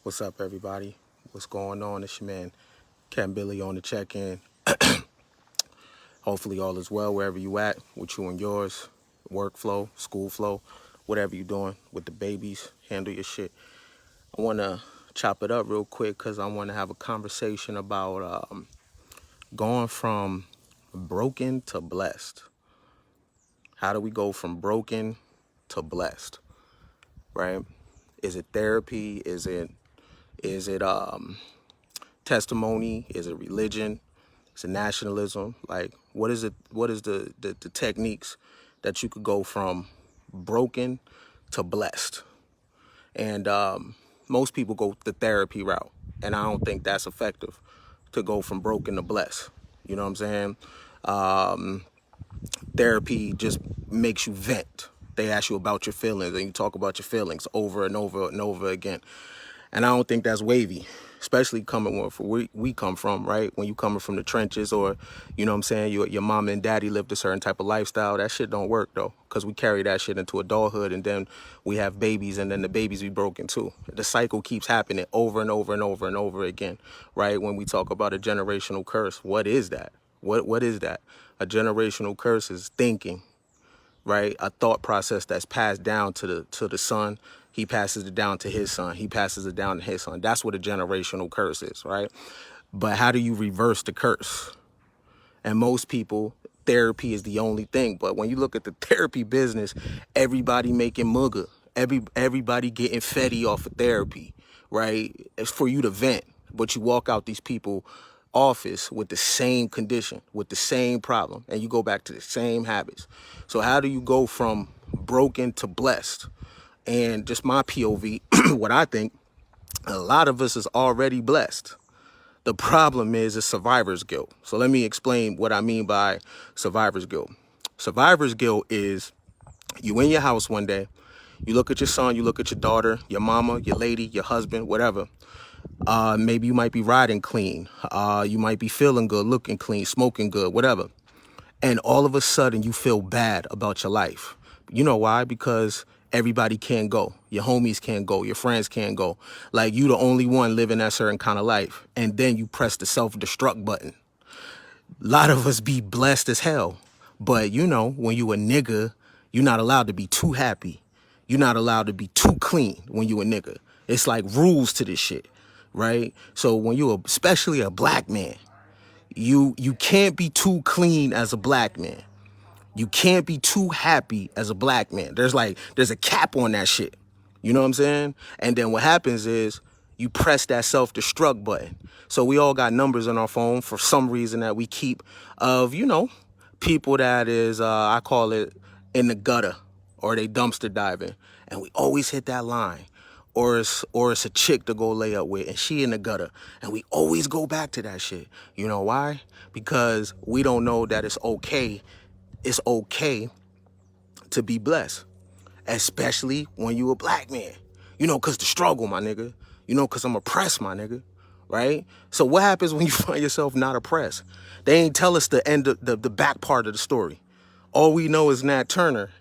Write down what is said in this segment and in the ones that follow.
What's up, everybody? What's going on? It's your man, Ken Billy on the check-in. Hopefully all is well wherever you at, with you and yours, workflow, school flow, whatever you're doing with the babies, handle your shit. I want to chop it up real quick because I want to have a conversation about going from broken to blessed. How do we go from broken to blessed, right? Is it therapy? Is it testimony? Is it religion? Is it nationalism? Like, what is it? What is the techniques that you could go from broken to blessed? And most people go the therapy route, and I don't think that's effective to go from broken to blessed. You know what I'm saying? Therapy just makes you vent. They ask you about your feelings, and you talk about your feelings over and over and over again. And I don't think that's wavy, especially coming from where we come from, right? When you coming from the trenches, or, you know what I'm saying, your mom and daddy lived a certain type of lifestyle. That shit don't work, though, because we carry that shit into adulthood, and then we have babies, and then the babies be broken, too. The cycle keeps happening over and over and over and over again, right? When we talk about a generational curse, what is that? What is that? A generational curse is thinking, right? A thought process that's passed down to the son. He passes it down to his son. He passes it down to his son. That's what a generational curse is, right? But how do you reverse the curse? And most people, therapy is the only thing. But when you look at the therapy business, everybody making mugga. Everybody getting fetty off of therapy, right? It's for you to vent. But you walk out these people office with the same condition, with the same problem, and you go back to the same habits. So how do you go from broken to blessed? And just my POV, what I think, a lot of us is already blessed. The problem is survivor's guilt. So let me explain what I mean by survivor's guilt. Survivor's guilt is you in your house one day, you look at your son, you look at your daughter, your mama, your lady, your husband, whatever. Maybe you might be riding clean. You might be feeling good, looking clean, smoking good, whatever. And all of a sudden you feel bad about your life. You know why? Because everybody can't go. Your homies can't go. Your friends can't go. Like, you the only one living that certain kind of life. And then you press the self-destruct button. A lot of us be blessed as hell. But you know, when you a nigga, you're not allowed to be too happy. You're not allowed to be too clean when you a nigga. It's like rules to this shit, right? So when you, especially a black man, you can't be too clean as a black man. You can't be too happy as a black man. There's a cap on that shit. You know what I'm saying? And then what happens is you press that self-destruct button. So we all got numbers on our phone for some reason that we keep of, people that is, I call it in the gutter, or they dumpster diving. And we always hit that line. Or it's a chick to go lay up with, and she in the gutter. And we always go back to that shit. You know why? Because we don't know that it's okay to be blessed, especially when you a black man. Cause the struggle, my nigga. Cause I'm oppressed, my nigga. Right? So what happens when you find yourself not oppressed? They ain't tell us the end of the back part of the story. All we know is Nat Turner.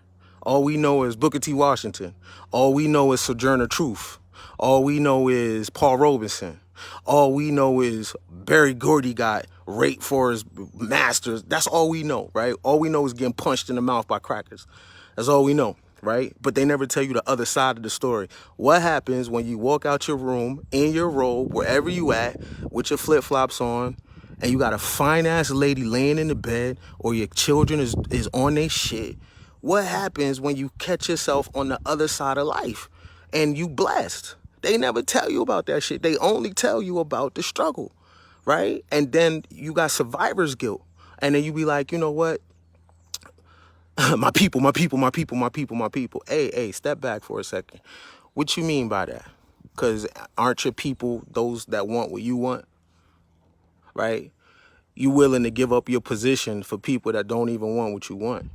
All we know is Booker T. Washington. All we know is Sojourner Truth. All we know is Paul Robeson. All we know is Barry Gordy got raped for his masters. That's all we know, right? All we know is getting punched in the mouth by crackers. That's all we know, right? But they never tell you the other side of the story. What happens when you walk out your room, in your robe, wherever you at, with your flip-flops on, and you got a fine-ass lady laying in the bed, or your children is on their shit? What happens when you catch yourself on the other side of life and you blessed? They never tell you about that shit. They only tell you about the struggle, right? And then you got survivor's guilt. And then you be like, you know what? My people, my people, my people, my people, my people. Hey, step back for a second. What you mean by that? Because aren't your people those that want what you want, right? You willing to give up your position for people that don't even want what you want.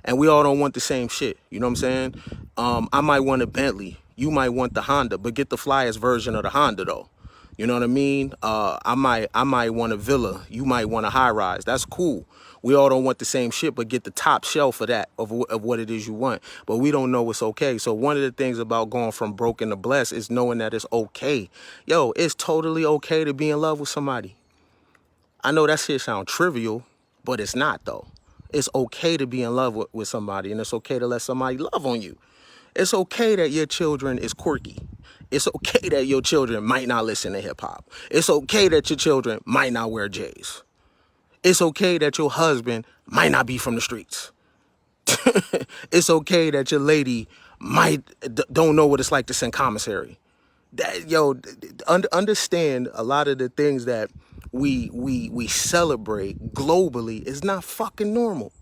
And we all don't want the same shit. You know what I'm saying? I might want a Bentley. You might want the Honda, but get the flyest version of the Honda, though. You know what I mean? I might want a villa. You might want a high rise. That's cool. We all don't want the same shit, but get the top shelf of that, of what it is you want. But we don't know what's okay. So one of the things about going from broken to blessed is knowing that it's okay. Yo, it's totally okay to be in love with somebody. I know that shit sound trivial, but it's not though. It's okay to be in love with somebody, and it's okay to let somebody love on you. It's okay that your children is quirky. It's okay that your children might not listen to hip hop. It's okay that your children might not wear J's. It's okay that your husband might not be from the streets. It's okay that your lady might don't know what it's like to send commissary. That, yo, understand a lot of the things that we celebrate globally is not fucking normal.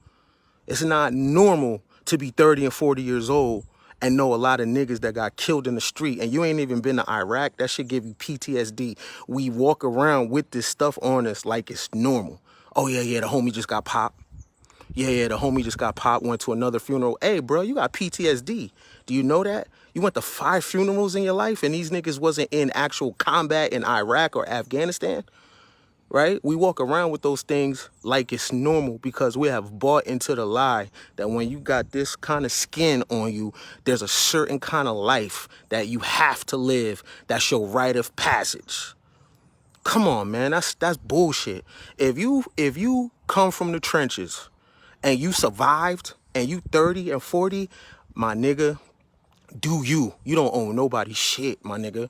It's not normal to be 30 and 40 years old and know a lot of niggas that got killed in the street, and you ain't even been to Iraq. That should give you PTSD. We walk around with this stuff on us like it's normal. Oh yeah, the homie just got popped. Yeah, the homie just got popped, went to another funeral. Hey, bro, you got PTSD. Do you know that? You went to 5 funerals in your life and these niggas wasn't in actual combat in Iraq or Afghanistan, right? We walk around with those things like it's normal because we have bought into the lie that when you got this kind of skin on you, there's a certain kind of life that you have to live. That's your rite of passage. Come on, man, that's bullshit. If you come from the trenches and you survived and you 30 and 40, my nigga, do you. You don't own nobody shit, my nigga.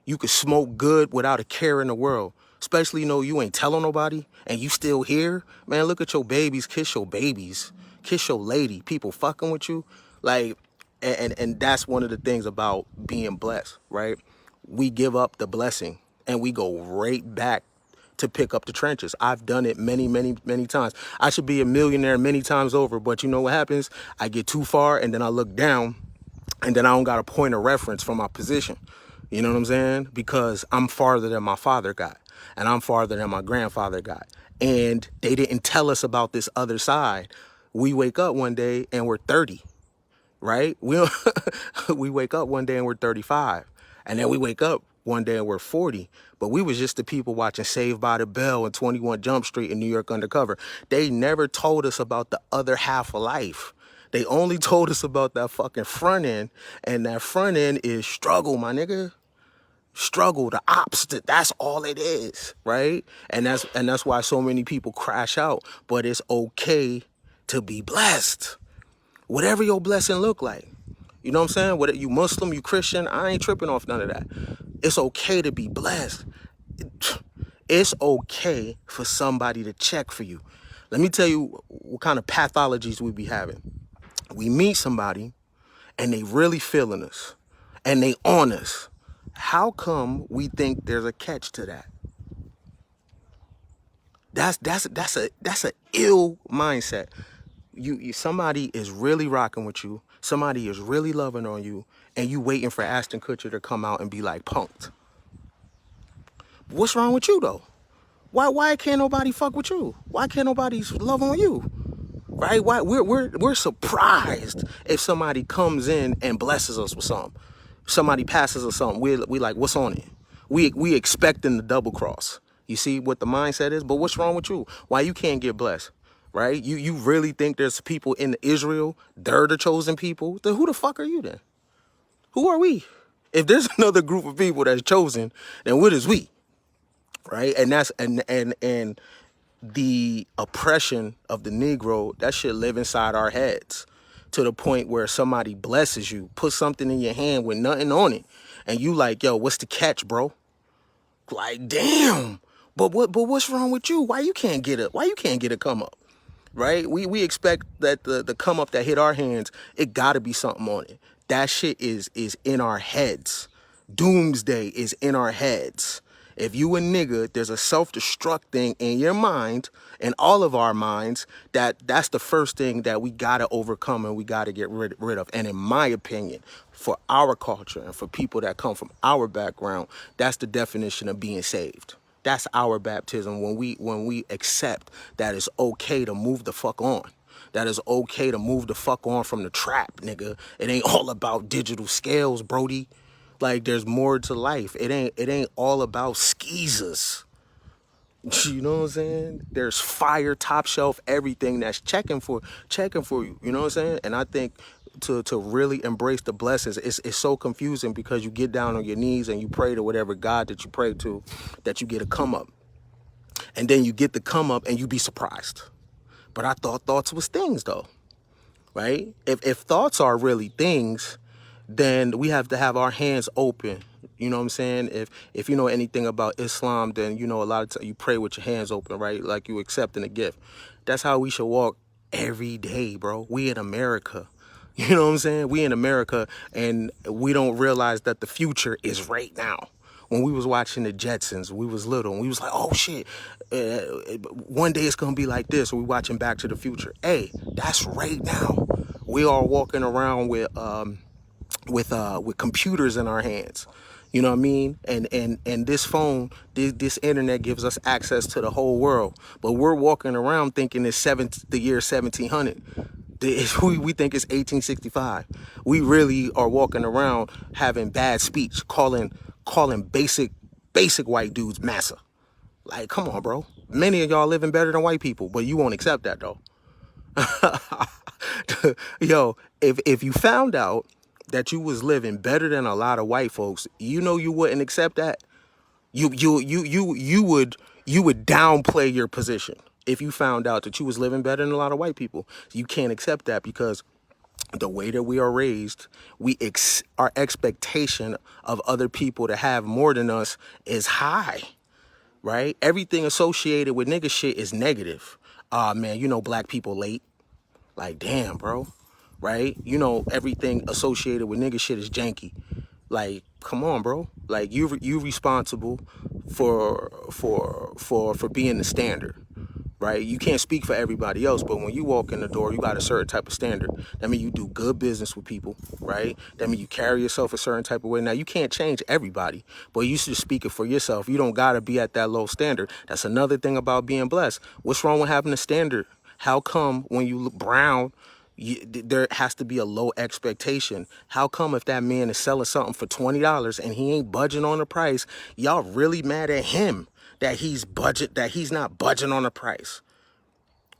You could smoke good without a care in the world. Especially, you know, you ain't telling nobody and you still here. Man, look at your babies, kiss your babies. Kiss your lady. People fucking with you. Like, and that's one of the things about being blessed, right? We give up the blessing and we go right back to pick up the trenches. I've done it many, many, many times. I should be a millionaire many times over, but you know what happens? I get too far and then I look down and then I don't got a point of reference from my position. You know what I'm saying? Because I'm farther than my father got, and I'm farther than my grandfather got. And they didn't tell us about this other side. We wake up one day and we're 30, right? We wake up one day and we're 35. And then we wake up one day and we're 40. But we was just the people watching Saved by the Bell and 21 Jump Street in New York Undercover. They never told us about the other half of life. They only told us about that fucking front end, and that front end is struggle, my nigga. Struggle, the opposite. That's all it is, right? And that's why so many people crash out. But it's okay to be blessed, whatever your blessing look like. You know what I'm saying? Whether you Muslim, you Christian, I ain't tripping off none of that. It's okay to be blessed. It's okay for somebody to check for you. Let me tell you what kind of pathologies we be having. We meet somebody and they really feeling us and they on us. How come we think there's a catch to that? That's a ill mindset. You somebody is really rocking with you, somebody is really loving on you, and you waiting for Ashton Kutcher to come out and be like punked. What's wrong with you though? Why can't nobody fuck with you? Why can't nobody love on you? Right? Why we're surprised if somebody comes in and blesses us with something. Somebody passes us something. We like, what's on it? We expecting the double cross. You see what the mindset is? But what's wrong with you? Why you can't get blessed? Right? You really think there's people in Israel, they're the chosen people? Then who the fuck are you then? Who are we? If there's another group of people that's chosen, then what is we? Right? And that's and the oppression of the Negro, that shit live inside our heads to the point where somebody blesses you, put something in your hand with nothing on it, and you like, yo, what's the catch, bro? Like, damn. But what's wrong with you? Why you can't get a come up? Right? We expect that the come up that hit our hands, it gotta be something on it. That shit is in our heads. Doomsday is in our heads. If you a nigga, there's a self-destruct thing in your mind, in all of our minds, that's the first thing that we gotta overcome and we gotta get rid of. And in my opinion, for our culture and for people that come from our background, that's the definition of being saved. That's our baptism when we accept that it's okay to move the fuck on. That it's okay to move the fuck on from the trap, nigga. It ain't all about digital scales, Brody. Like there's more to life. It ain't all about skeezers. You know what I'm saying? There's fire, top shelf, everything that's checking for you. You know what I'm saying? And I think to really embrace the blessings, it's so confusing because you get down on your knees and you pray to whatever God that you pray to, that you get a come up. And then you get the come up and you be surprised. But I thought thoughts was things though, right? If thoughts are really things, then we have to have our hands open. You know what I'm saying? If you know anything about Islam, then you know a lot of times you pray with your hands open, right? Like you accepting a gift. That's how we should walk every day, bro. We in America. You know what I'm saying? We in America and we don't realize that the future is right now. When we was watching the Jetsons, we was little and we was like, oh shit, one day it's gonna be like this. We watching Back to the Future. Hey, that's right now. We are walking around with computers in our hands. You know what I mean? And this phone, this internet gives us access to the whole world. But we're walking around thinking it's the year 1700. We think it's 1865. We really are walking around having bad speech, calling basic white dudes massa. Like, come on, bro. Many of y'all living better than white people, but you won't accept that though. Yo, if you found out that you was living better than a lot of white folks, you know you wouldn't accept that. You would downplay your position if you found out that you was living better than a lot of white people. You can't accept that because the way that we are raised, our expectation of other people to have more than us is high, right? Everything associated with nigga shit is negative. Man, you know black people late. Like, damn, bro. Right? You know, everything associated with nigga shit is janky. Like, come on, bro. Like, you responsible for being the standard. Right? You can't speak for everybody else, but when you walk in the door, you got a certain type of standard. That means you do good business with people, right? That means you carry yourself a certain type of way. Now, you can't change everybody, but you should speak it for yourself. You don't got to be at that low standard. That's another thing about being blessed. What's wrong with having a standard? How come when you look brown, there has to be a low expectation? How come if that man is selling something for $20 and he ain't budging on the price, y'all really mad at him that he's not budging on the price?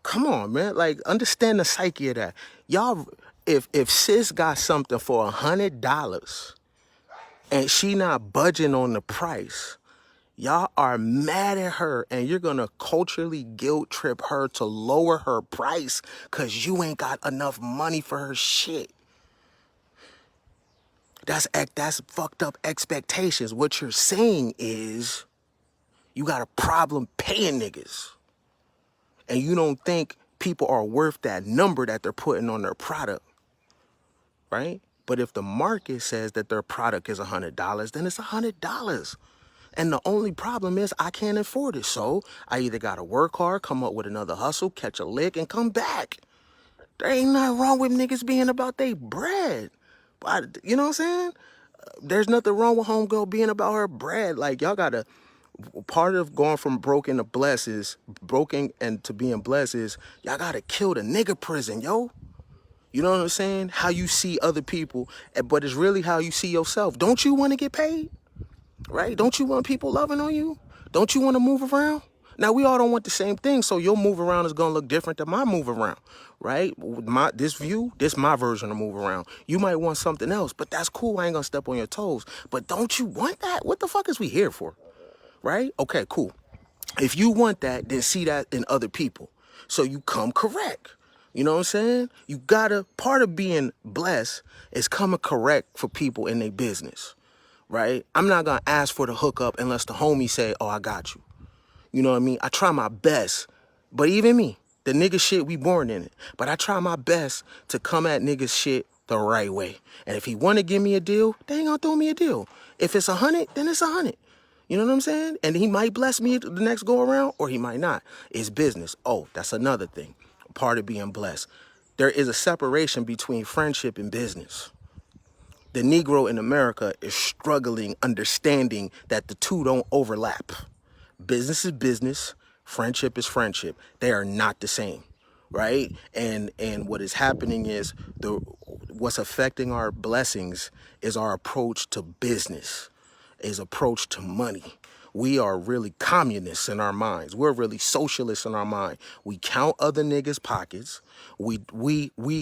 Come on, man. Like, understand the psyche of that. Y'all, if sis got something for $100 and she not budging on the price, y'all are mad at her and you're gonna culturally guilt trip her to lower her price because you ain't got enough money for her shit. That's fucked up expectations. What you're saying is you got a problem paying niggas. And you don't think people are worth that number that they're putting on their product, right? But if the market says that their product is $100, then it's $100. And the only problem is I can't afford it. So I either got to work hard, come up with another hustle, catch a lick, and come back. There ain't nothing wrong with niggas being about their bread. But, you know what I'm saying? There's nothing wrong with homegirl being about her bread. Like, y'all got to, part of going from broken to blessed is, broken and to being blessed is, y'all got to kill the nigga prison, yo. You know what I'm saying? How you see other people, but it's really how you see yourself. Don't you want to get paid? Right? Don't you want people loving on you? Don't you want to move around? Now, we all don't want the same thing, so your move around is going to look different than my move around, right? This my version of move around. You might want something else, but that's cool. I ain't going to step on your toes. But don't you want that? What the fuck is we here for? Right? Okay, cool. If you want that, then see that in other people. So you come correct. You know what I'm saying? Part of being blessed is coming correct for people in their business, right? I'm not going to ask for the hookup unless the homie say, oh, I got you. You know what I mean? I try my best. But even me, the nigga shit, we born in it. But I try my best to come at niggas shit the right way. And if he want to give me a deal, they ain't going to throw me a deal. If it's 100, then it's 100. You know what I'm saying? And he might bless me the next go around, or he might not. It's business. Oh, that's another thing. Part of being blessed. There is a separation between friendship and business. The Negro in America is struggling understanding that the two don't overlap. Business is business. Friendship is friendship. They are not the same. right? And what is happening is what's affecting our blessings is our approach to business, is approach to money. We are really communists in our minds. We're really socialists in our mind. We count other niggas' pockets. We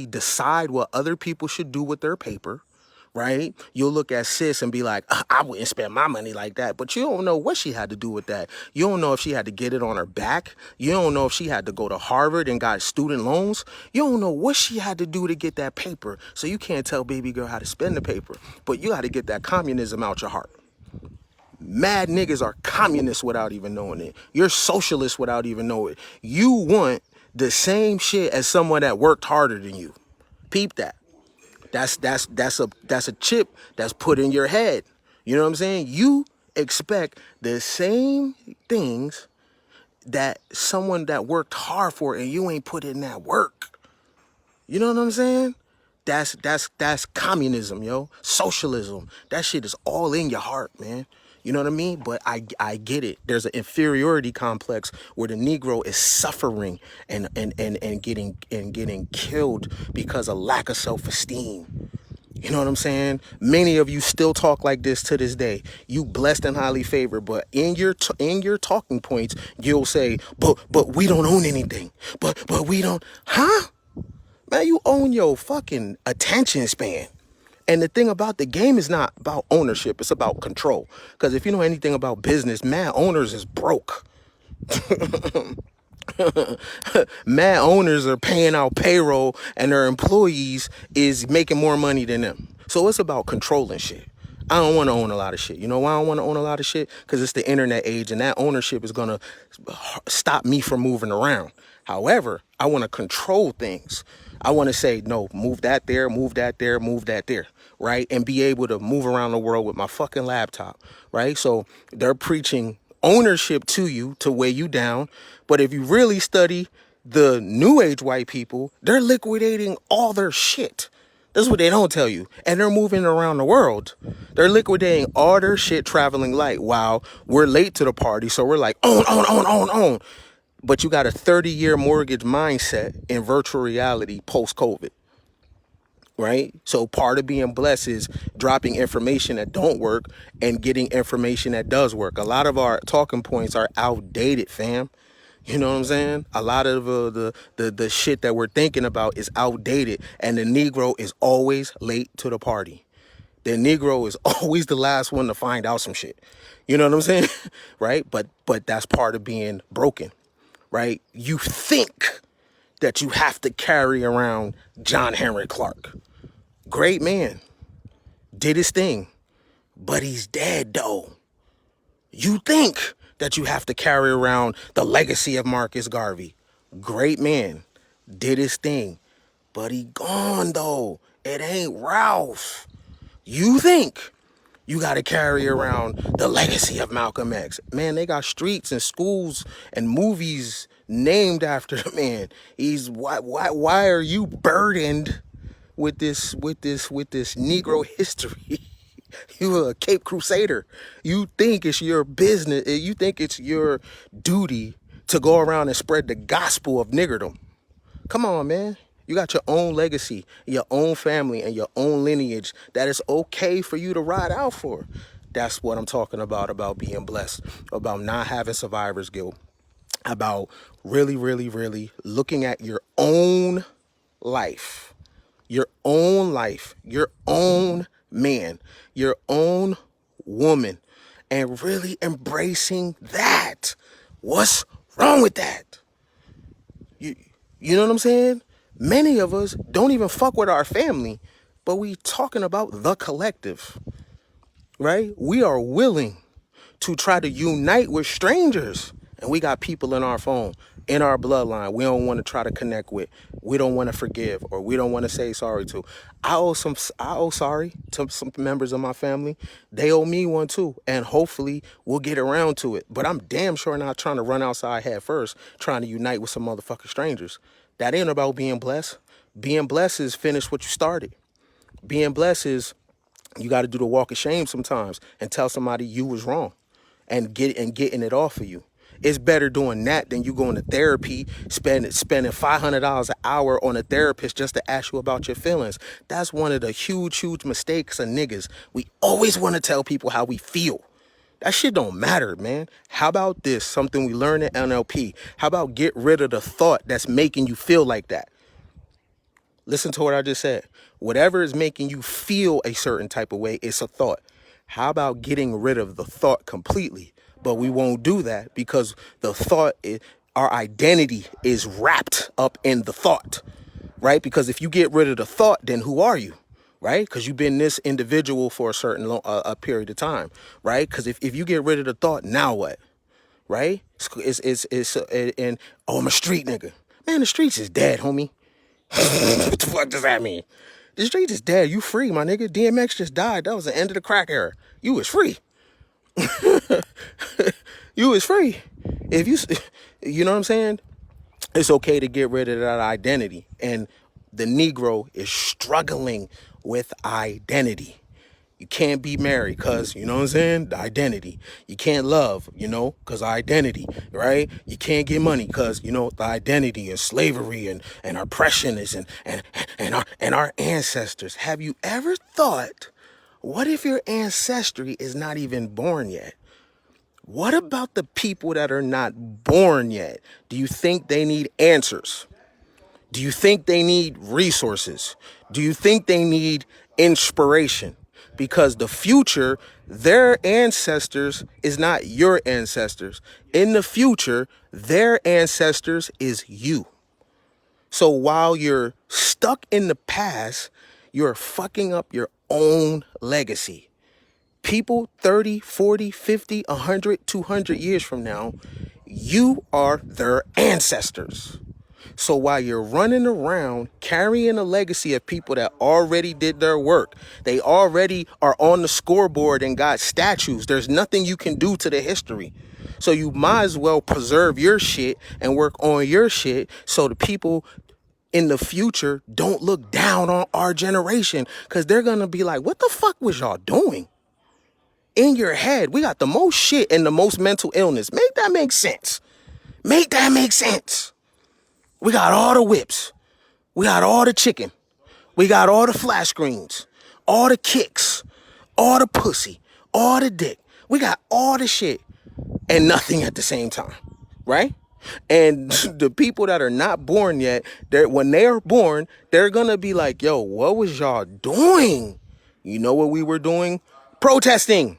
decide what other people should do with their paper, right? You'll look at sis and be like, I wouldn't spend my money like that. But you don't know what she had to do with that. You don't know if she had to get it on her back. You don't know if she had to go to Harvard and got student loans. You don't know what she had to do to get that paper. So you can't tell baby girl how to spend the paper. But you got to get that communism out your heart. Mad niggas are communists without even knowing it. You're socialists without even knowing it. You want the same shit as someone that worked harder than you. Peep that. That's a chip that's put in your head. You know what I'm saying? You expect the same things that someone that worked hard for, and you ain't put in that work. You know what I'm saying? That's communism, yo. Socialism. That shit is all in your heart, man. You know what I mean? But I get it. There's an inferiority complex where the Negro is suffering and getting killed because of lack of self-esteem. You know what I'm saying? Many of you still talk like this to this day. You blessed and highly favored, but in your talking points, you'll say, but we don't own anything. But we don't, huh? Man, you own your fucking attention span. And the thing about the game is not about ownership, it's about control. Because if you know anything about business, mad owners is broke. Mad owners are paying out payroll and their employees is making more money than them. So it's about controlling shit. I don't want to own a lot of shit. You know why I don't want to own a lot of shit? Because it's the internet age and that ownership is going to stop me from moving around. However, I want to control things. I want to say, no, move that there, move that there, move that there, right? And be able to move around the world with my fucking laptop, right? So they're preaching ownership to you to weigh you down. But if you really study the new age white people, they're liquidating all their shit. That's what they don't tell you. And they're moving around the world. They're liquidating all their shit traveling light while we're late to the party. So we're like, own. But you got a 30-year mortgage mindset in virtual reality post-COVID, right? So part of being blessed is dropping information that don't work and getting information that does work. A lot of our talking points are outdated, fam. You know what I'm saying? A lot of the shit that we're thinking about is outdated, and the Negro is always late to the party. The Negro is always the last one to find out some shit. You know what I'm saying? Right? But that's part of being broken, right? You think that you have to carry around John Henry Clark. Great man. Did his thing. But he's dead, though. You think that you have to carry around the legacy of Marcus Garvey. Great man. Did his thing. But he gone, though. It ain't Ralph. You think you got to carry around the legacy of Malcolm X. Man, they got streets and schools and movies named after the man. Why are you burdened with this Negro history? You a Cape Crusader. You think it's your business. You think it's your duty to go around and spread the gospel of niggerdom. Come on, man. You got your own legacy, your own family, and your own lineage that is okay for you to ride out for. That's what I'm talking about being blessed, about not having survivor's guilt, about really, really, really looking at your own life, your own man, your own woman, and really embracing that. What's wrong with that? You know what I'm saying? Many of us don't even fuck with our family, but we talking about the collective, right? We are willing to try to unite with strangers, and we got people in our phone, in our bloodline we don't want to try to connect with, we don't want to forgive, or we don't want to say sorry to. I owe sorry to some members of my family. They owe me one too, and hopefully we'll get around to it. But I'm damn sure not trying to run outside head first, trying to unite with some motherfucking strangers. That ain't about being blessed. Being blessed is finish what you started. Being blessed is you got to do the walk of shame sometimes and tell somebody you was wrong and getting it off of you. It's better doing that than you going to therapy, spending $500 an hour on a therapist just to ask you about your feelings. That's one of the huge mistakes of niggas. We always want to tell people how we feel. That shit don't matter, man. How about this? Something we learned in NLP. How about get rid of the thought that's making you feel like that? Listen to what I just said. Whatever is making you feel a certain type of way, it's a thought. How about getting rid of the thought completely? But we won't do that because the thought, our identity is wrapped up in the thought, right? Because if you get rid of the thought, then who are you? Right? Because you've been this individual for a certain a period of time, right? Because if you get rid of the thought, now what? Right? And oh, I'm a street nigga. Man, the streets is dead, homie. What the fuck does that mean? The streets is dead. You free, my nigga. DMX just died. That was the end of the crack era. You was free. You was free. If you know what I'm saying? It's okay to get rid of that identity. And the Negro is struggling with identity. You can't be married because, you know what I'm saying? The identity. You can't love, because identity, right? You can't get money because, the identity and slavery and oppression is and our ancestors. Have you ever thought, what if your ancestry is not even born yet? What about the people that are not born yet? Do you think they need answers? Do you think they need resources? Do you think they need inspiration? Because the future, their ancestors is not your ancestors. In the future, their ancestors is you. So while you're stuck in the past, you're fucking up your own legacy. People 30, 40, 50, 100, 200 years from now, you are their ancestors. So while you're running around carrying a legacy of people that already did their work, they already are on the scoreboard and got statues. There's nothing you can do to the history. So you might as well preserve your shit and work on your shit so the people in the future don't look down on our generation, because they're going to be like, what the fuck was y'all doing? In your head, we got the most shit and the most mental illness. Make that make sense. Make that make sense. We got all the whips. We got all the chicken. We got all the flash screens, all the kicks, all the pussy, all the dick. We got all the shit and nothing at the same time, right? And the people that are not born yet, when they are born, they're going to be like, yo, what was y'all doing? You know what we were doing? Protesting.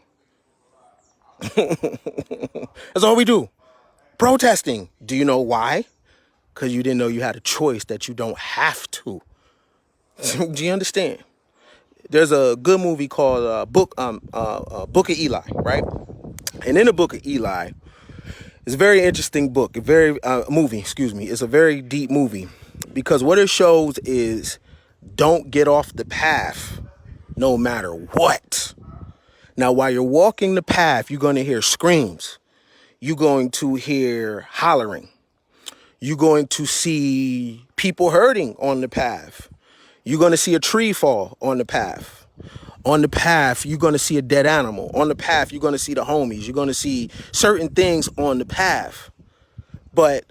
That's all we do. Protesting. Do you know why? Because you didn't know you had a choice that you don't have to. Do you understand? There's a good movie called Book of Eli, right? And in the Book of Eli, it's a very interesting book, movie. It's a very deep movie, because what it shows is don't get off the path no matter what. Now, while you're walking the path, you're going to hear screams. You're going to hear hollering. You're going to see people hurting on the path. You're going to see a tree fall on the path. On the path, you're going to see a dead animal. On the path, you're going to see the homies. You're going to see certain things on the path. But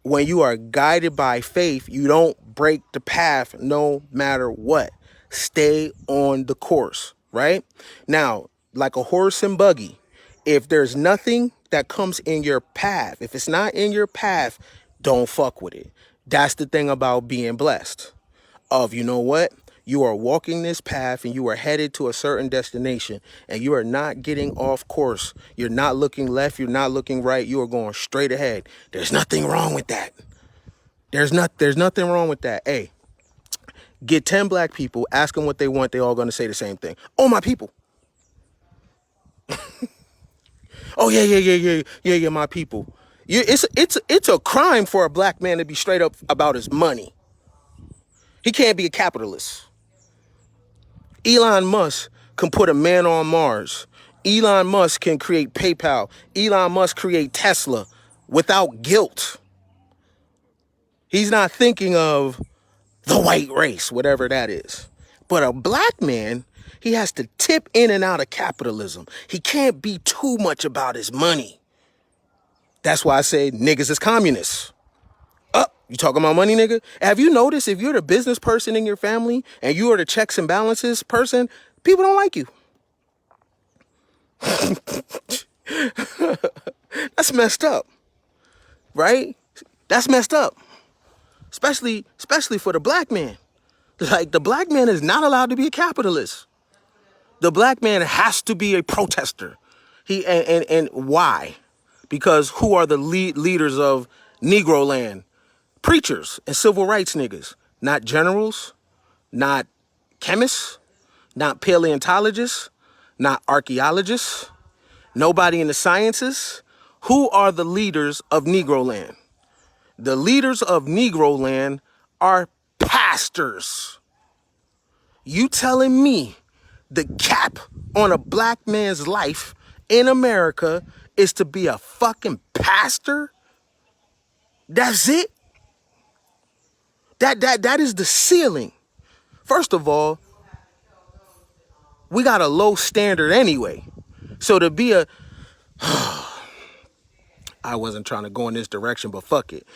when you are guided by faith, you don't break the path no matter what. Stay on the course, right? Now, like a horse and buggy, if there's nothing that comes in your path, if it's not in your path, don't fuck with it. That's the thing about being blessed. You know what? You are walking this path and you are headed to a certain destination and you are not getting off course. You're not looking left. You're not looking right. You are going straight ahead. There's nothing wrong with that. There's nothing wrong with that. Hey, get 10 black people, ask them what they want. They're all going to say the same thing. Oh, my people. Oh, yeah, my people. It's a crime for a black man to be straight up about his money. He can't be a capitalist. Elon Musk can put a man on Mars. Elon Musk can create PayPal. Elon Musk create Tesla without guilt. He's not thinking of the white race, whatever that is. But a black man, he has to tip in and out of capitalism. He can't be too much about his money. That's why I say niggas is communists. You talking about money, nigga? Have you noticed if you're the business person in your family and you are the checks and balances person, people don't like you. That's messed up, right? That's messed up, especially for the black man. Like, the black man is not allowed to be a capitalist. The black man has to be a protester. And why? Because who are the leaders of Negro land? Preachers and civil rights niggas, not generals, not chemists, not paleontologists, not archaeologists, nobody in the sciences. Who are the leaders of Negro land? The leaders of Negro land are pastors. You telling me the cap on a black man's life in America is to be a fucking pastor? That's it? That is the ceiling. First of all, we got a low standard anyway. So to be a I wasn't trying to go in this direction, but fuck it.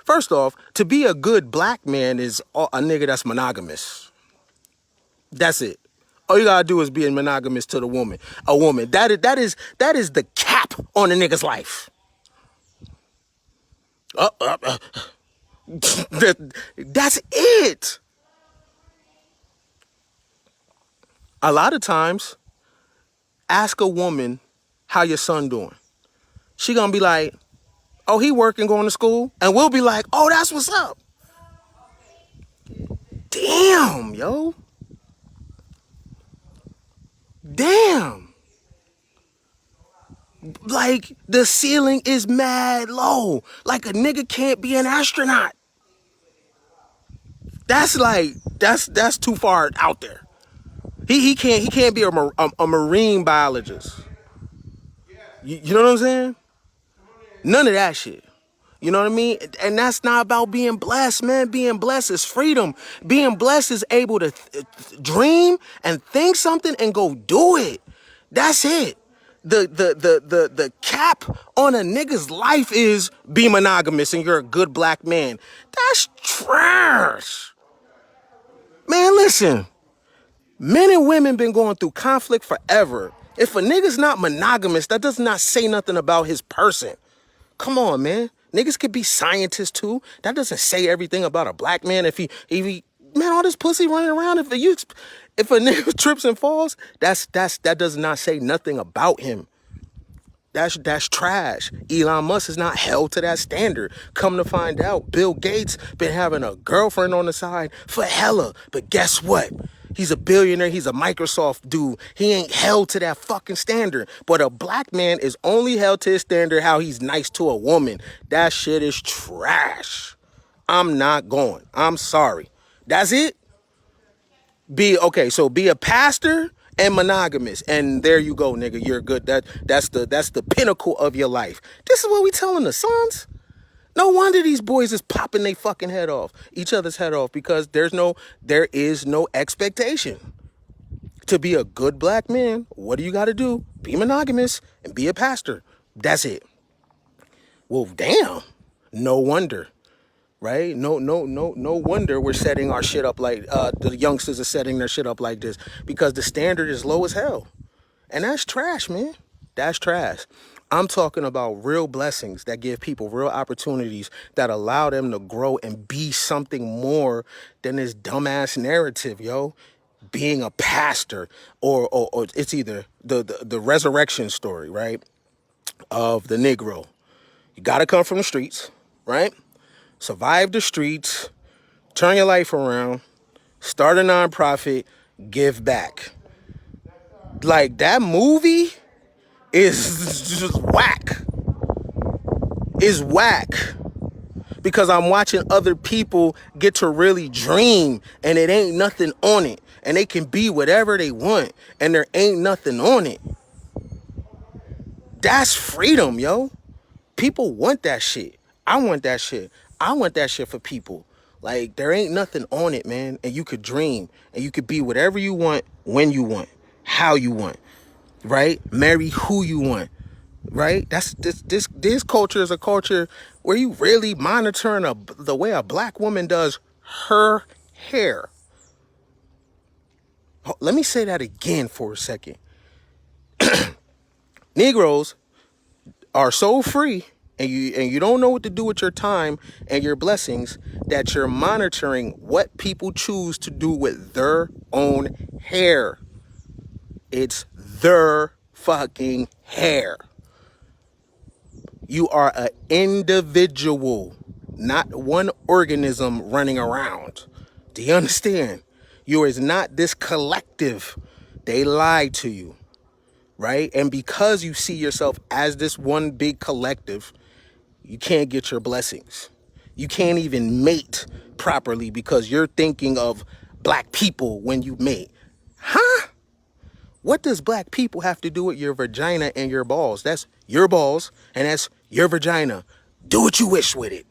First off, to be a good black man is a nigga that's monogamous. That's it. All you gotta do is be monogamous to the woman. A woman. That is the cap on a nigga's life. That's it. A lot of times, ask a woman how your son doing. She gonna be like, oh, he working, going to school. And we'll be like, oh, that's what's up. Damn, yo. Damn. Like, the ceiling is mad low. Like, a nigga can't be an astronaut. That's like, that's too far out there. He can't be a marine biologist. You know what I'm saying? None of that shit. You know what I mean? And that's not about being blessed, man. Being blessed is freedom. Being blessed is able to dream and think something and go do it. That's it. The cap on a nigga's life is be monogamous and you're a good black man. That's trash. Man, listen. Men and women been going through conflict forever. If a nigga's not monogamous, that does not say nothing about his person. Come on, man. Niggas could be scientists too. That doesn't say everything about a black man. If he man, all this pussy running around. If a nigga trips and falls, that does not say nothing about him. That's trash. Elon Musk is not held to that standard. Come to find out, Bill Gates been having a girlfriend on the side for hella. But guess what? He's a billionaire. He's a Microsoft dude. He ain't held to that fucking standard. But a black man is only held to his standard how he's nice to a woman. That shit is trash. I'm not going. I'm sorry. That's it? So be a pastor and monogamous, and there you go, nigga. You're good. That's the pinnacle of your life. This is what we telling the sons. No wonder these boys is popping their fucking head off, each other's head off, because there is no expectation. To be a good black man, what do you got to do? Be monogamous and be a pastor. That's it. Well, damn. No wonder. Right? No wonder we're setting our shit up like the youngsters are setting their shit up like this, because the standard is low as hell. And that's trash, man. That's trash. I'm talking about real blessings that give people real opportunities that allow them to grow and be something more than this dumbass narrative, yo. Being a pastor or it's either the resurrection story, right? Of the Negro. You got to come from the streets, right? Survive the streets, turn your life around, start a nonprofit, give back. Like, that movie is just whack. Is whack. Because I'm watching other people get to really dream and it ain't nothing on it. And they can be whatever they want and there ain't nothing on it. That's freedom, yo. People want that shit. I want that shit. I want that shit for people. Like, there ain't nothing on it, man. And you could dream. And you could be whatever you want, when you want, how you want. Right? Marry who you want. right? That's this culture is a culture where you really monitoring the way a black woman does her hair. Let me say that again for a second. Negroes are so free, and you don't know what to do with your time and your blessings, that you're monitoring what people choose to do with their own hair. It's their fucking hair. You are an individual, not one organism running around. Do you understand? You is not this collective. They lied to you, right? And because you see yourself as this one big collective, you can't get your blessings. You can't even mate properly because you're thinking of black people when you mate. Huh? What does black people have to do with your vagina and your balls? That's your balls and that's your vagina. Do what you wish with it.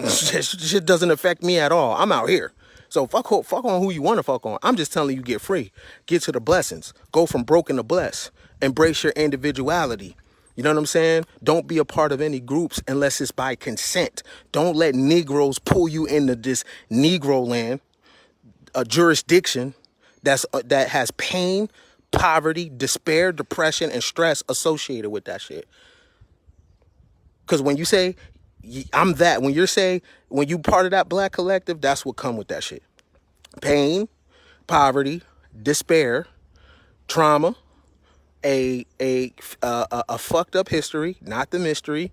Shit doesn't affect me at all. I'm out here. So fuck on who you want to fuck on. I'm just telling you, get free. Get to the blessings. Go from broken to blessed. Embrace your individuality. You know what I'm saying? Don't be a part of any groups unless it's by consent. Don't let Negroes pull you into this Negro land, a jurisdiction that has pain, poverty, despair, depression, and stress associated with that shit. Because when you say I'm that, when you part of that black collective, that's what come with that shit. Pain, poverty, despair, trauma, a fucked up history, not the mystery,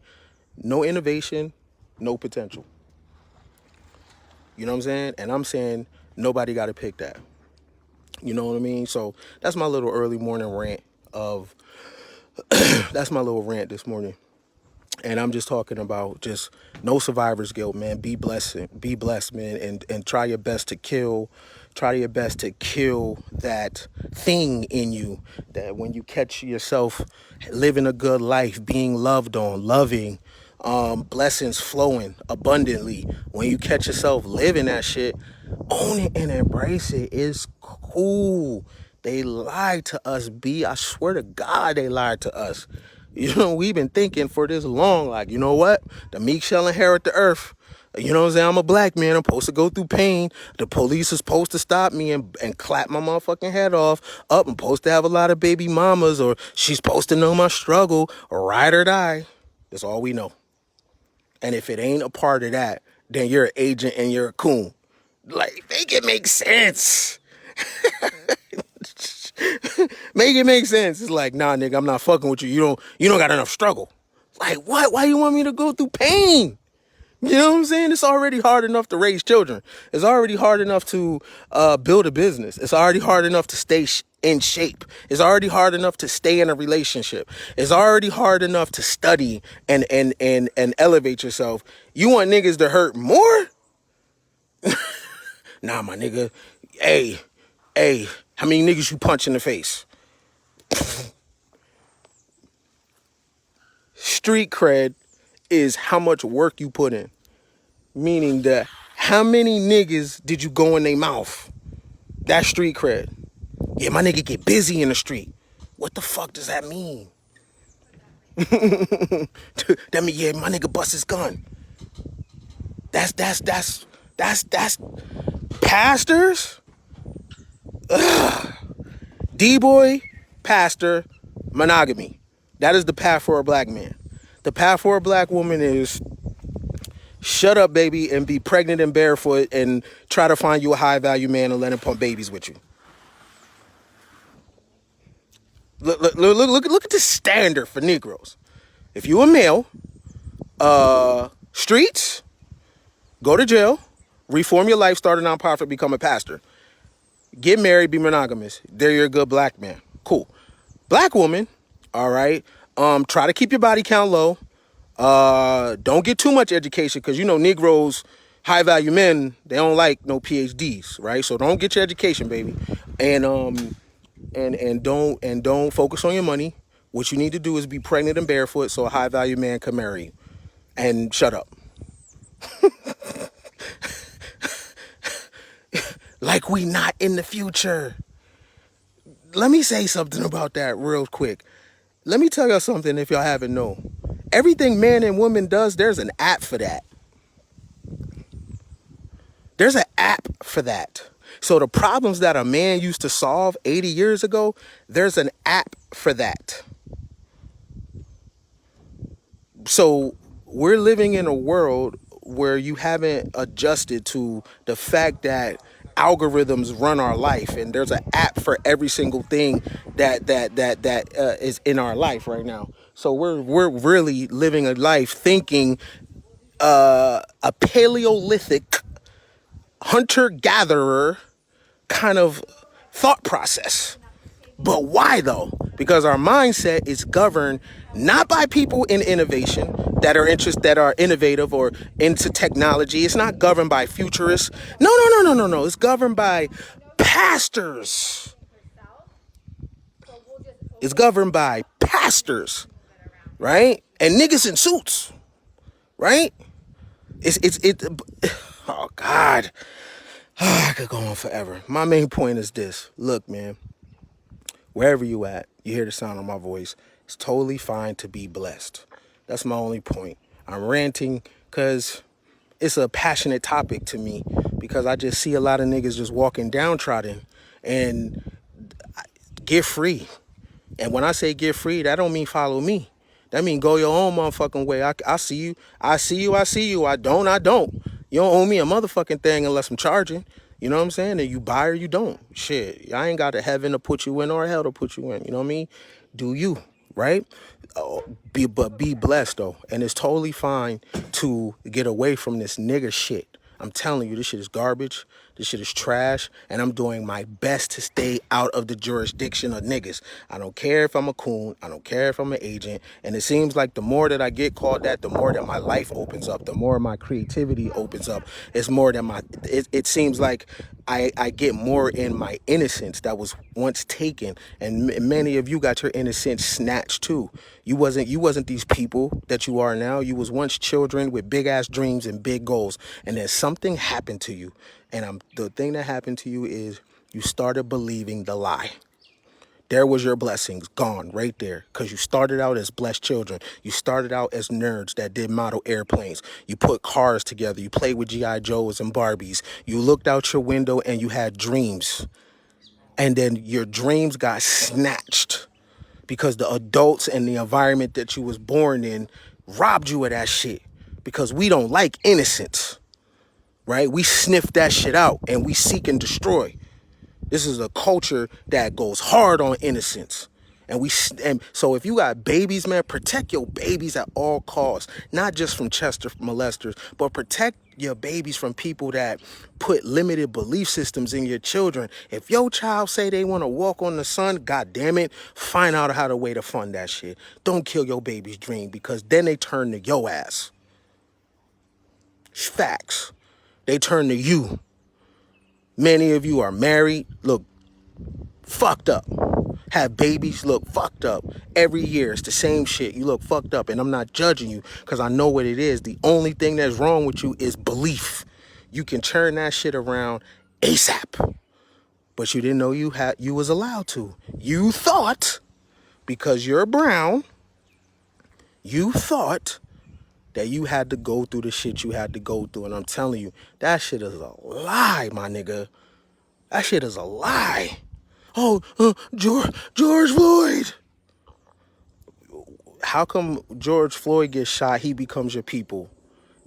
no innovation, no potential. You know what I'm saying? And I'm saying nobody got to pick that. You know what I mean? So that's my little early morning rant of that's my little rant this morning. And I'm just talking about just no survivor's guilt, man. Be blessed, man, and try your best to kill that thing in you, that when you catch yourself living a good life, being loved on, loving, blessings flowing abundantly. When you catch yourself living that shit, own it and embrace it. It's cool. They lied to us, B. I swear to God, they lied to us. You know, we've been thinking for this long, like, you know what? The meek shall inherit the earth. You know what I'm saying? I'm a black man. I'm supposed to go through pain. The police is supposed to stop me and clap my motherfucking head off. I'm supposed to have a lot of baby mamas, or she's supposed to know my struggle, or ride or die. That's all we know. And if it ain't a part of that, then you're an agent and you're a coon. Like, make it make sense. Make it make sense. It's like, nah, nigga, I'm not fucking with you. You don't got enough struggle. Like, what? Why you want me to go through pain? You know what I'm saying? It's already hard enough to raise children. It's already hard enough to build a business. It's already hard enough to stay in shape. It's already hard enough to stay in a relationship. It's already hard enough to study and elevate yourself. You want niggas to hurt more? Nah, my nigga. Hey, how many niggas you punch in the face? Street cred is how much work you put in. Meaning that how many niggas did you go in their mouth? That's street cred. Yeah, my nigga get busy in the street. What the fuck does that mean? That mean, yeah, my nigga bust his gun. That's pastors? D-boy, pastor, monogamy. That is the path for a black man. The path for a black woman is shut up, baby, and be pregnant and barefoot and try to find you a high-value man and let him pump babies with you. Look at the standard for Negroes. If you a male, streets, go to jail, reform your life, start a nonprofit, become a pastor. Get married, be monogamous. There you're a good black man. Cool. Black woman, all right, try to keep your body count low. Don't get too much education, because you know Negroes, high value men, they don't like no PhDs, right? So don't get your education, baby. And don't focus on your money. What you need to do is be pregnant and barefoot so a high value man can marry you. And shut up. Like we not in the future. Let me say something about that real quick. Let me tell y'all something if y'all haven't known. Everything man and woman does, there's an app for that. There's an app for that. So the problems that a man used to solve 80 years ago, there's an app for that. So we're living in a world where you haven't adjusted to the fact that algorithms run our life, and there's an app for every single thing that is in our life right now. So we're really living a life thinking a Paleolithic hunter gatherer kind of thought process. But why though? Because our mindset is governed not by people in innovation that are innovative or into technology. It's not governed by futurists. No. It's governed by pastors. It's governed by pastors, right? And niggas in suits, right? It. Oh God, I could go on forever. My main point is this: look, man. Wherever you at, you hear the sound of my voice. It's totally fine to be blessed. That's my only point. I'm ranting because it's a passionate topic to me, because I just see a lot of niggas just walking downtrodden and get free. And when I say get free, that don't mean follow me. That mean go your own motherfucking way. I see you. I see you. I see you. I don't. You don't owe me a motherfucking thing unless I'm charging. You know what I'm saying? And you buy or you don't. Shit. I ain't got a heaven to put you in or a hell to put you in. You know what I mean? Do you, right? But be blessed though. And it's totally fine to get away from this nigga shit. I'm telling you, this shit is garbage. This shit is trash. And I'm doing my best to stay out of the jurisdiction of niggas. I don't care if I'm a coon. I don't care if I'm an agent. And it seems like the more that I get called that, the more that my life opens up, the more my creativity opens up. It's more than it seems like I get more in my innocence that was once taken. And many of you got your innocence snatched too. You wasn't these people that you are now. You was once children with big ass dreams and big goals. And then something happened to you. And the thing that happened to you is you started believing the lie. There was your blessings gone right there, because you started out as blessed children. You started out as nerds that did model airplanes. You put cars together. You played with G.I. Joes and Barbies. You looked out your window and you had dreams. And then your dreams got snatched because the adults and the environment that you was born in robbed you of that shit, because we don't like innocence, right? We sniff that shit out and we seek and destroy. This is a culture that goes hard on innocence. And so if you got babies, man, protect your babies at all costs, not just from Chester molesters, but protect your babies from people that put limited belief systems in your children. If your child say they want to walk on the sun, God damn it, find out how to way to fund that shit. Don't kill your baby's dream, because then they turn to your ass. Facts. They turn to you. Many of you are married, look fucked up. Have babies, look fucked up. Every year it's the same shit. You look fucked up, and I'm not judging you because I know what it is. The only thing that's wrong with you is belief. You can turn that shit around ASAP, but you didn't know you was allowed to. You thought, because you're brown, you thought that you had to go through the shit you had to go through, and I'm telling you, that shit is a lie, my nigga. That shit is a lie. Oh, George Floyd. How come George Floyd gets shot, he becomes your people?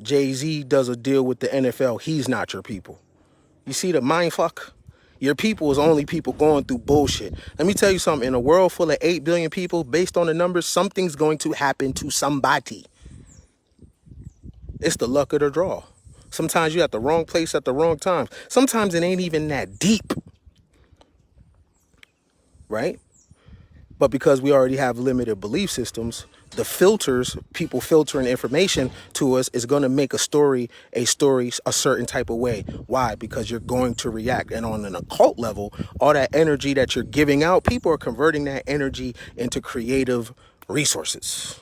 Jay-Z does a deal with the NFL, he's not your people. You see the mind fuck? Your people is only people going through bullshit. Let me tell you something. In a world full of 8 billion people, based on the numbers, something's going to happen to somebody. It's the luck of the draw. Sometimes you're at the wrong place at the wrong time. Sometimes it ain't even that deep. Right? But because we already have limited belief systems, the filters, people filtering information to us, is going to make a story a certain type of way. Why? Because you're going to react. And on an occult level, all that energy that you're giving out, people are converting that energy into creative resources.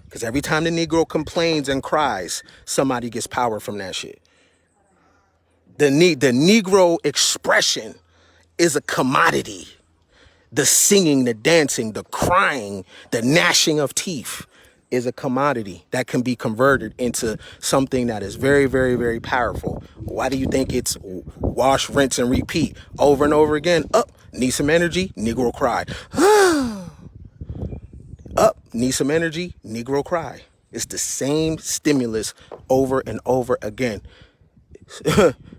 Because every time the Negro complains and cries, somebody gets power from that shit. The Negro expression is a commodity. The singing, the dancing, the crying, the gnashing of teeth is a commodity that can be converted into something that is very, very, very powerful. Why do you think it's wash, rinse, and repeat over and over again? Up, need some energy, Negro cry. Up, need some energy, Negro cry. It's the same stimulus over and over again.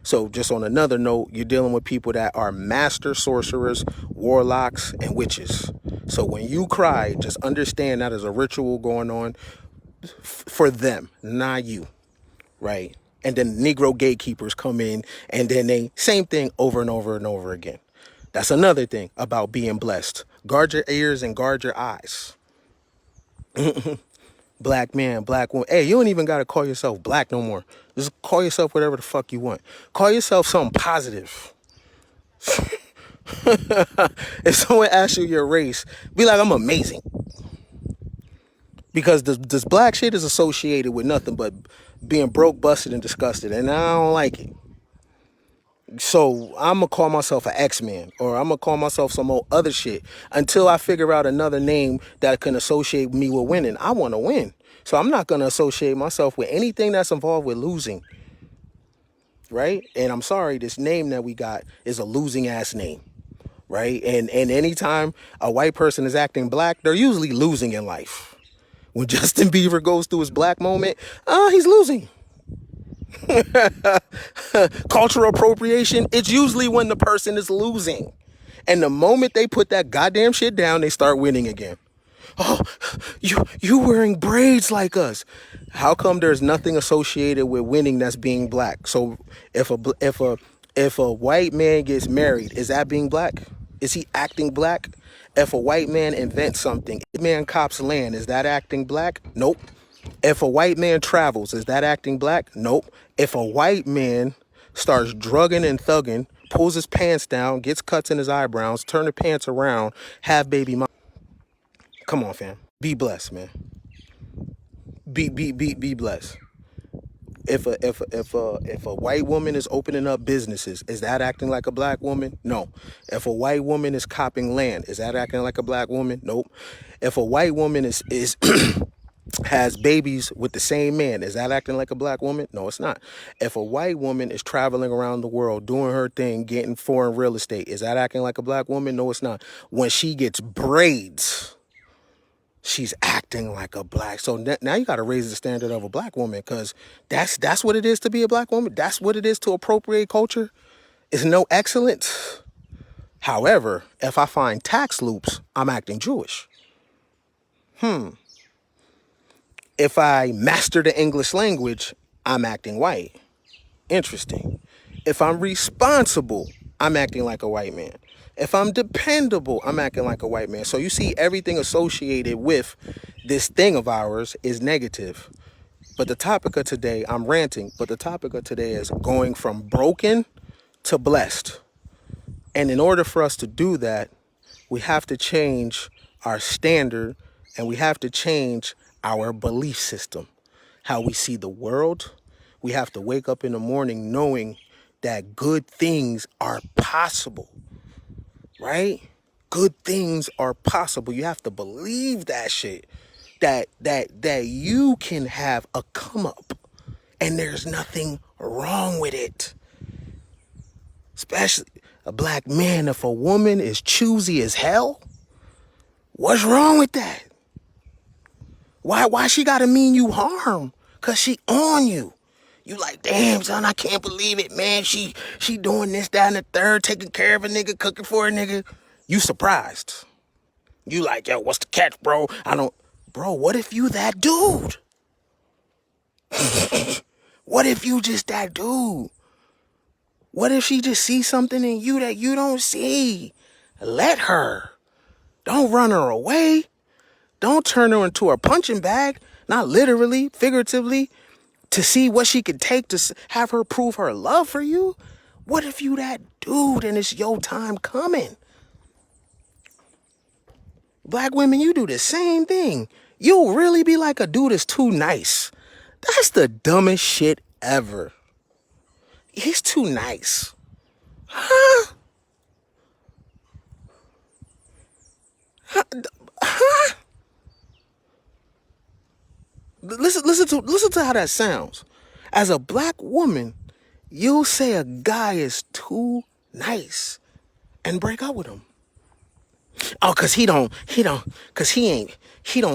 So just on another note, you're dealing with people that are master sorcerers, warlocks, and witches. So when you cry, just understand that is a ritual going on for them, not you, right? And then Negro gatekeepers come in and then they same thing over and over and over again. That's another thing about being blessed. Guard your ears and guard your eyes. Black man, black woman. Hey, you don't even got to call yourself black no more. Just call yourself whatever the fuck you want. Call yourself something positive. If someone asks you your race, be like, I'm amazing. Because this black shit is associated with nothing but being broke, busted, and disgusted. And I don't like it. So I'm going to call myself an X-Man, or I'm going to call myself some old other shit until I figure out another name that can associate me with winning. I want to win. So I'm not going to associate myself with anything that's involved with losing. Right? And I'm sorry, this name that we got is a losing ass name. Right? And anytime a white person is acting black, they're usually losing in life. When Justin Bieber goes through his black moment, he's losing. Cultural appropriation, it's usually when the person is losing. And the moment they put that goddamn shit down, they start winning again. Oh, you wearing braids like us. How come there's nothing associated with winning that's being black? So if a white man gets married, is that being black? Is he acting black? If a white man invents something, if a man cops land, is that acting black? Nope. If a white man travels, is that acting black? Nope. If a white man starts drugging and thugging, pulls his pants down, gets cuts in his eyebrows, turn the pants around, have baby mom. Come on, fam. Be blessed, man. Be blessed. If a white woman is opening up businesses, is that acting like a black woman? No. If a white woman is copping land, is that acting like a black woman? Nope. If a white woman is has babies with the same man, is that acting like a black woman? No, it's not. If a white woman is traveling around the world doing her thing, getting foreign real estate, is that acting like a black woman? No, it's not. When she gets braids, she's acting like a black. So now you got to raise the standard of a black woman, because that's what it is to be a black woman. That's what it is to appropriate culture. It's no excellence. However, if I find tax loops, I'm acting Jewish. If I master the English language, I'm acting white. Interesting. If I'm responsible, I'm acting like a white man. If I'm dependable, I'm acting like a white man. So you see, everything associated with this thing of ours is negative. But the topic of today, I'm ranting, but the topic of today is going from broken to blessed. And in order for us to do that, we have to change our standard, and we have to change our belief system, how we see the world. We have to wake up in the morning knowing that good things are possible, right? Good things are possible. You have to believe that shit, that you can have a come up and there's nothing wrong with it. Especially a black man. If a woman is choosy as hell, what's wrong with that? Why she gotta mean you harm? Cause she on you. You like, damn, son, I can't believe it, man. She doing this, that, and the third, taking care of a nigga, cooking for a nigga. You surprised. You like, yo, what's the catch, bro? Bro, what if you that dude? What if you just that dude? What if she just sees something in you that you don't see? Let her. Don't run her away. Don't turn her into a punching bag, not literally, figuratively, to see what she could take to have her prove her love for you. What if you that dude and it's your time coming? Black women, you do the same thing. You'll really be like, a dude is too nice. That's the dumbest shit ever. He's too nice. Huh? Listen to how that sounds. As a black woman, you'll say a guy is too nice and break up with him. Oh, cause he don't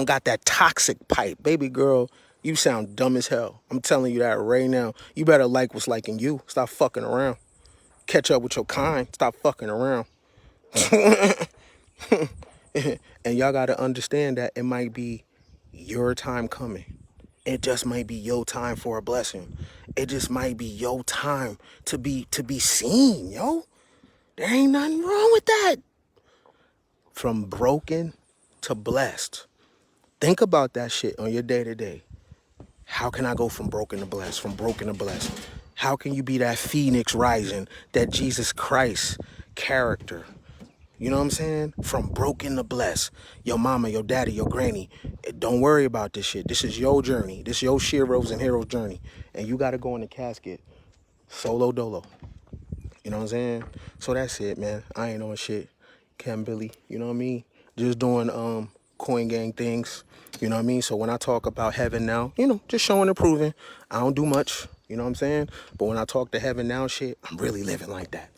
got that toxic pipe. Baby girl, you sound dumb as hell. I'm telling you that right now. You better like what's liking you. Stop fucking around. Catch up with your kind. Stop fucking around. And y'all gotta understand that it might be your time coming. It just might be your time for a blessing. It just might be your time to be seen, yo. There ain't nothing wrong with that. From broken to blessed. Think about that shit on your day to day. How can I go from broken to blessed? From broken to blessed. How can you be that phoenix rising, that Jesus Christ character? You know what I'm saying? From broken to blessed. Your mama, your daddy, your granny. Don't worry about this shit. This is your journey. This is your sheroes and heroes journey. And you got to go in the casket solo dolo. You know what I'm saying? So that's it, man. I ain't on shit. Cam Billy, you know what I mean? Just doing coin gang things. You know what I mean? So when I talk about heaven now, just showing and proving. I don't do much. You know what I'm saying? But when I talk to heaven now shit, I'm really living like that.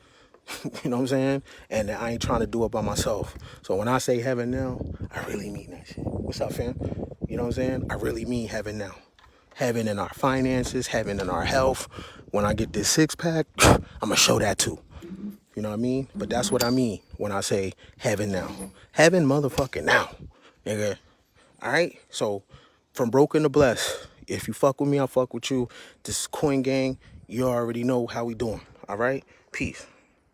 You know what I'm saying? And I ain't trying to do it by myself. So when I say heaven now, I really mean that shit. What's up, fam? You know what I'm saying? I really mean heaven now. Heaven in our finances, heaven in our health. When I get this six pack, I'm gonna show that too. You know what I mean? But that's what I mean when I say heaven now. Heaven motherfucking now, nigga. All right? So from broken to blessed, if you fuck with me, I'll fuck with you. This is Coin Gang. You already know how we doing. All right? Peace.